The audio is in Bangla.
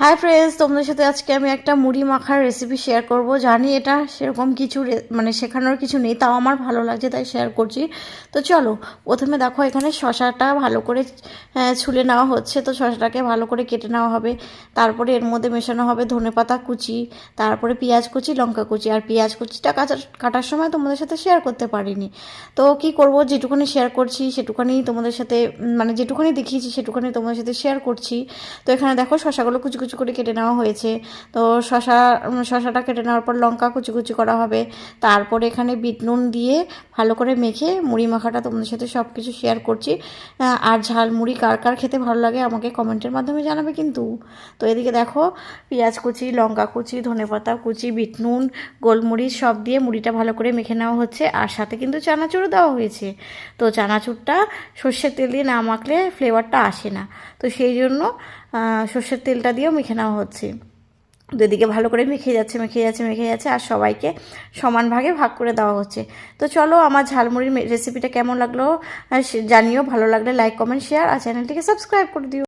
হাই ফ্রেন্ডস, তোমাদের সাথে আজকে আমি একটা মুড়ি মাখার রেসিপি শেয়ার করব। জানি এটা সেরকম কিছু মানে শেখানোর কিছু নেই, তাও আমার ভালো লাগছে তাই শেয়ার করছি। তো চলো, প্রথমে দেখো এখানে শসাটা ভালো করে ছুলে নেওয়া হচ্ছে। তো শসাটাকে ভালো করে কেটে নেওয়া হবে। তারপরে এর মধ্যে মেশানো হবে ধনেপাতা কুচি, তারপরে পেঁয়াজ কুচি, লঙ্কা কুচি। আর পেঁয়াজ কুচিটা কাটার সময় তোমাদের সাথে শেয়ার করতে পারিনি। তো কি করব, যেটুকুনি শেয়ার করছি সেটুকুনি তোমাদের সাথে, মানে যেটুকুনি দেখিয়েছি সেটুকুনি তোমাদের সাথে শেয়ার করছি। তো এখানে দেখো শসাগুলো কুচি কুচি করে কেটে নেওয়া হয়েছে। তো শসাটা কেটে নেওয়ার পর লঙ্কা কুচি কুচি করা হবে। তারপরে এখানে বিট নুন দিয়ে ভালো করে মেখে মুড়ি মাখাটা তোমাদের সাথে সব কিছু শেয়ার করছি। আর ঝাল মুড়ি কার কার খেতে ভালো লাগে আমাকে কমেন্টের মাধ্যমে জানাবে কিন্তু। তো এদিকে দেখো পেঁয়াজ কুচি, লঙ্কা কুচি, ধনেপাতা কুচি, বিট নুন, গোলমরিচ সব দিয়ে মুড়িটা ভালো করে মেখে নেওয়া হচ্ছে। আর সাথে কিন্তু চানাচুরও দেওয়া হয়েছে। তো চানাচুরটা সর্ষের তেল দিয়ে না মাখলে ফ্লেভারটা আসে না, তো সেই জন্য সর্ষের তেলটা দিয়েও মেখে নেওয়া হচ্ছে। দুদিকে ভালো করে মেখে যাচ্ছে আর সবাইকে সমান ভাগে ভাগ করে দেওয়া হচ্ছে। তো চলো, আমার ঝালমুড়ির রেসিপিটা কেমন লাগলো জানিও। ভালো লাগলে লাইক, কমেন্ট, শেয়ার আর চ্যানেলটিকে সাবস্ক্রাইব করে দিও।